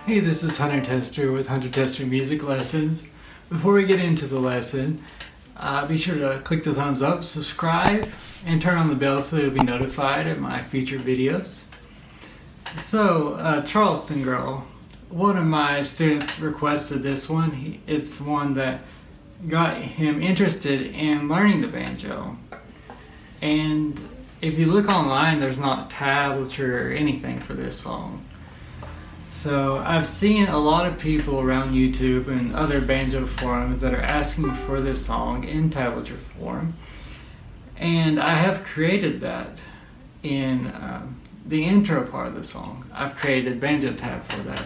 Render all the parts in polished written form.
Hey, this is Hunter Tester with Hunter Tester Music Lessons. Before we get into the lesson, be sure to click the thumbs up, subscribe, and turn on the bell so you'll be notified of my future videos. So, Charleston Girl. One of my students requested this one. It's one that got him interested in learning the banjo. And if you look online, there's not tablature or anything for this song. So I've seen a lot of people around YouTube and other banjo forums that are asking for this song in tablature form. And I have created that in the intro part of the song. I've created a banjo tab for that.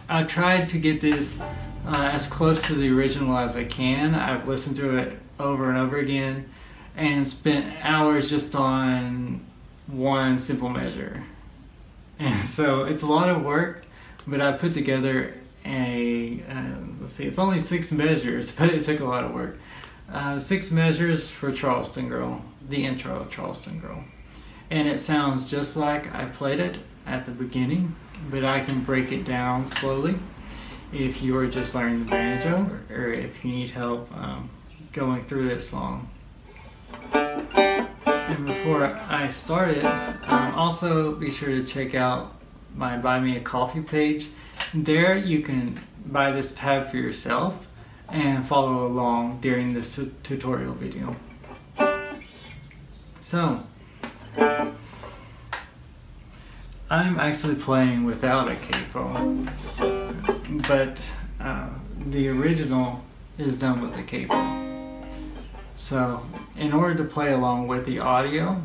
I've tried to get this as close to the original as I can. I've listened to it over and over again and spent hours just on one simple measure. And so it's a lot of work, but I put together let's see, it's only 6 measures, but it took a lot of work. 6 measures for Charleston Girl, the intro of Charleston Girl. And it sounds just like I played it at the beginning, but I can break it down slowly if you are just learning the banjo or if you need help going through this song. And before I start it, also be sure to check out my Buy Me a Coffee page. There you can buy this tab for yourself and follow along during this tutorial video. So, I'm actually playing without a capo, but the original is done with a capo. So, in order to play along with the audio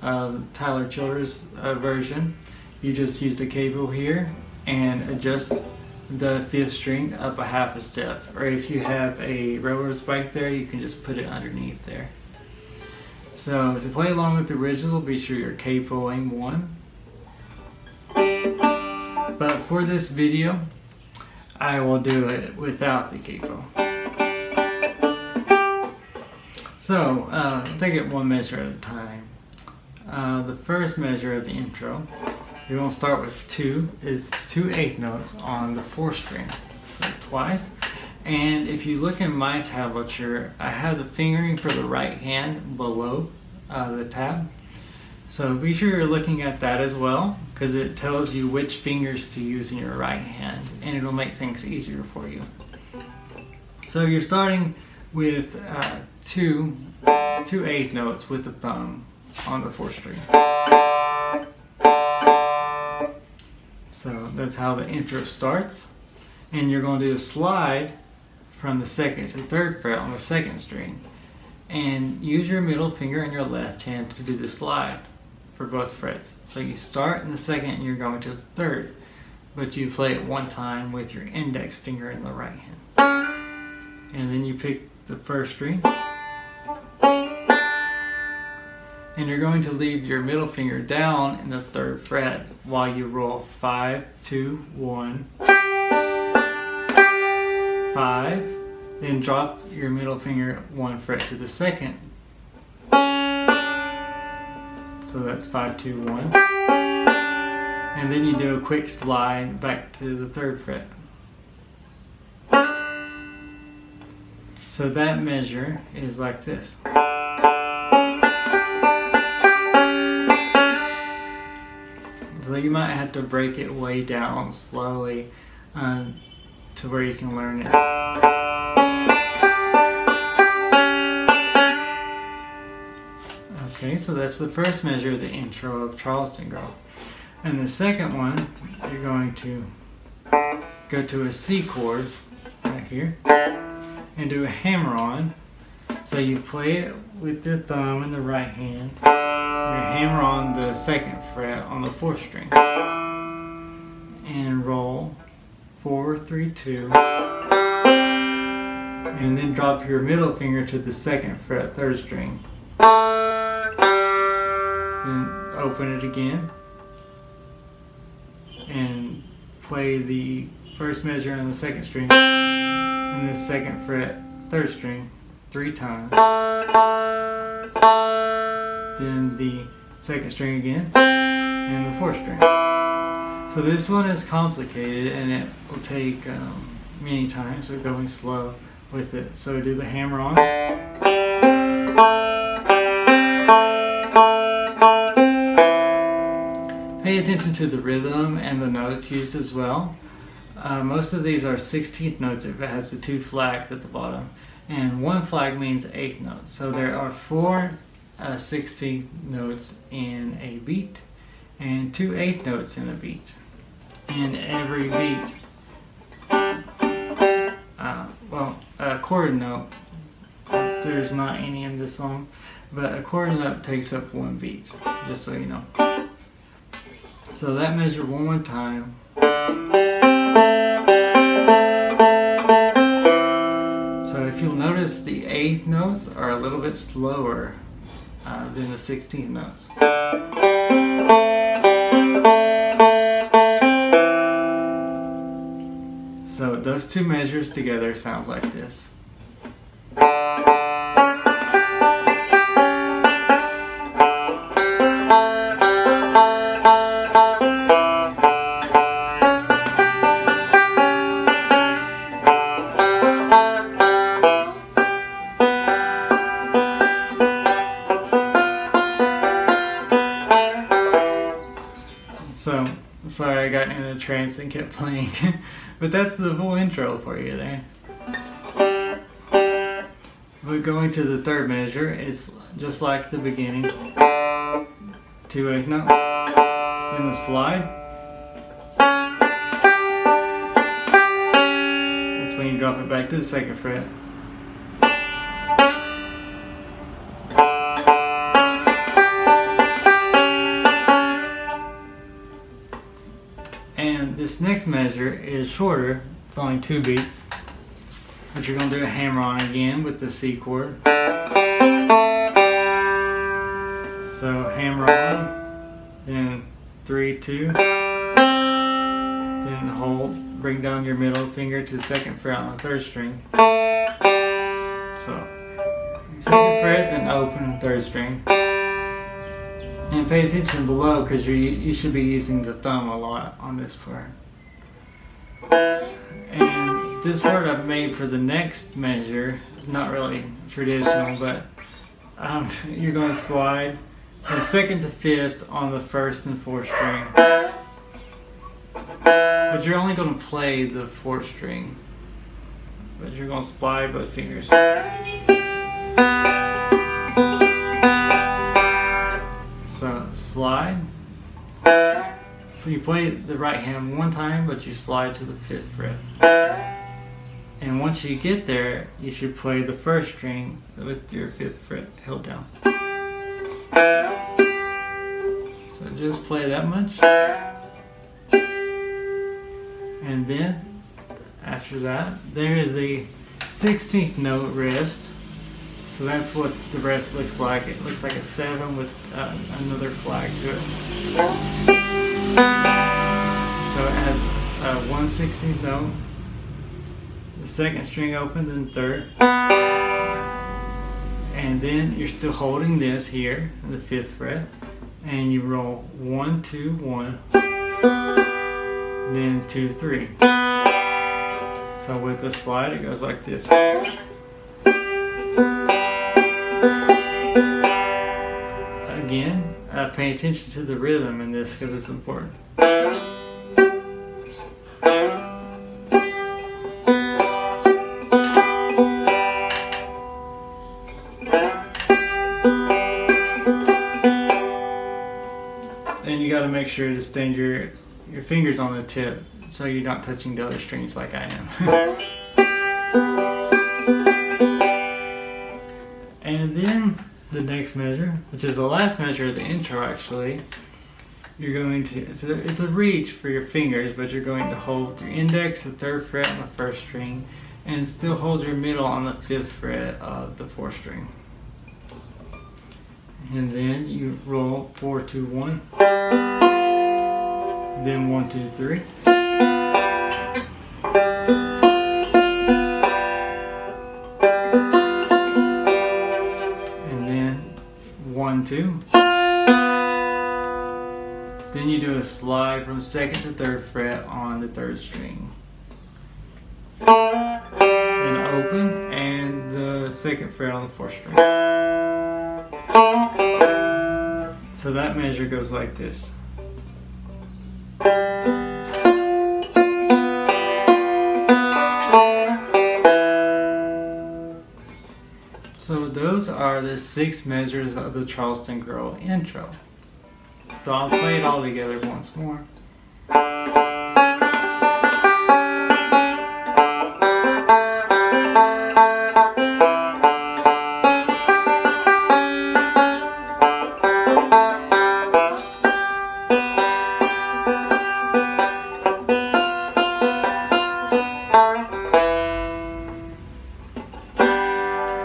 of Tyler Childers' version, you just use the capo here and adjust the 5th string up a half a step. Or if you have a railroad spike there, you can just put it underneath there. So, to play along with the original, be sure you're capoing 1. But for this video, I will do it without the capo. So, take it one measure at a time. The first measure of the intro, you're going to start with 2. It's 2 8 notes on the 4th string, so twice. And if you look in my tablature, I have the fingering for the right hand below the tab. So be sure you're looking at that as well, because it tells you which fingers to use in your right hand, and it'll make things easier for you. So you're starting with 2 8 notes with the thumb on the 4th string. So that's how the intro starts. And you're going to do a slide from the 2nd to 3rd fret on the 2nd string. And use your middle finger and your left hand to do the slide for both frets. So you start in the 2nd and you're going to the 3rd, but you play it one time with your index finger in the right hand. And then you pick the 1st string, and you're going to leave your middle finger down in the 3rd fret while you roll 5, 2, 1, 5, then drop your middle finger 1 fret to the 2nd. So that's 5, 2, 1. And then you do a quick slide back to the 3rd fret. So that measure is like this. So you might have to break it way down slowly to where you can learn it. Okay, so that's the first measure of the intro of Charleston Girl. And the second one, you're going to go to a C chord right here and do a hammer-on. So you play it with the thumb in the right hand. You hammer on the 2nd fret on the 4th string. And roll 4, 3, 2. And then drop your middle finger to the 2nd fret, 3rd string. Then open it again and play the 1st measure on the 2nd string and the 2nd fret, 3rd string 3 times. Then the 2nd string again and the 4th string. So So this one is complicated and it will take many times, so going slow with it. So do the hammer on. Pay attention to the rhythm and the notes used as well. Most of these are 16th notes if it has the 2 flags at the bottom. And 1 flag means 8 notes. So there are 4 16th notes in a beat and 2 8th notes in a beat. And every beat, a chord note, there's not any in this song, but a chord note takes up 1 beat, just so you know. So that measure one more time. So if you'll notice, the 8th notes are a little bit slower than the 16th notes. So those 2 measures together sounds like this. So, sorry I got in a trance and kept playing, but that's the full intro for you there. But going to the 3rd measure, it's just like the beginning. 2 8th note, then the slide. That's when you drop it back to the 2nd fret. And this next measure is shorter, it's only 2 beats, but you're going to do a hammer on again with the C chord. So hammer on, then 3 2, then hold, bring down your middle finger to the 2nd fret on the 3rd string. So 2nd fret, then open the 3rd string. And pay attention below, because you should be using the thumb a lot on this part. And this part I've made for the next measure. It's not really traditional, but you're going to slide from 2nd to 5th on the 1st and 4th string. But you're only going to play the 4th string. But you're going to slide both fingers. So slide. You play the right hand one time, but you slide to the 5th fret. And once you get there, you should play the 1st string with your 5th fret held down. So just play that much. And then, after that, there is a 16th note rest. So that's what the rest looks like. It looks like a 7 with another flag to it. So it has 1 16th note, the 2nd string open, then 3rd. And then you're still holding this here, in the 5th fret. And you roll 1 2 1, then 2 3. So with the slide, it goes like this. Again, pay attention to the rhythm in this because it's important. And you got to make sure to stand your fingers on the tip so you're not touching the other strings like I am. And then the next measure, which is the last measure of the intro actually, you're going to, it's a reach for your fingers, but you're going to hold your index, the 3rd fret on the 1st string, and still hold your middle on the 5th fret of the 4th string. And then you roll 4 2 1, then 1 2 3. And then 1 2. Then you do a slide from 2nd to 3rd fret on the 3rd string. Then open and the 2nd fret on the 4th string. So that measure goes like this. So those are the 6 measures of the Charleston Girl intro. So I'll play it all together once more.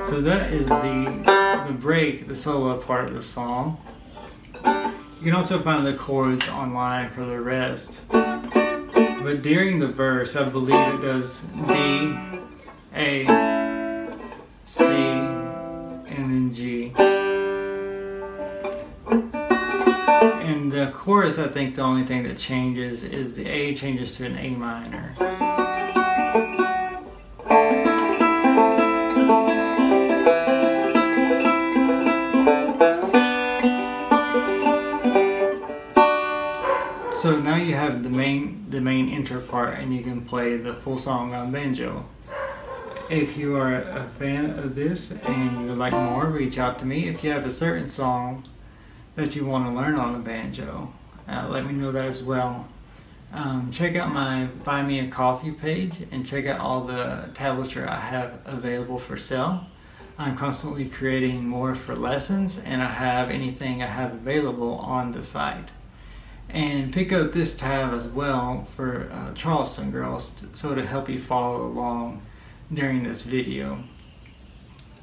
So that is the break, the solo part of the song. You can also find the chords online for the rest. But during the verse, I believe it does D, A, C, and then G. And the chorus, I think the only thing that changes is the A changes to an A minor. So now you have the main intro part, and you can play the full song on banjo. If you are a fan of this and you would like more, reach out to me. If you have a certain song that you want to learn on the banjo, let me know that as well. Check out my Buy Me a Coffee page and check out all the tablature I have available for sale. I'm constantly creating more for lessons, and I have anything I have available on the site. And pick up this tab as well for Charleston Girls, so to help you follow along during this video.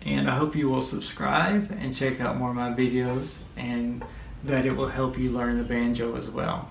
And I hope you will subscribe and check out more of my videos, and that it will help you learn the banjo as well.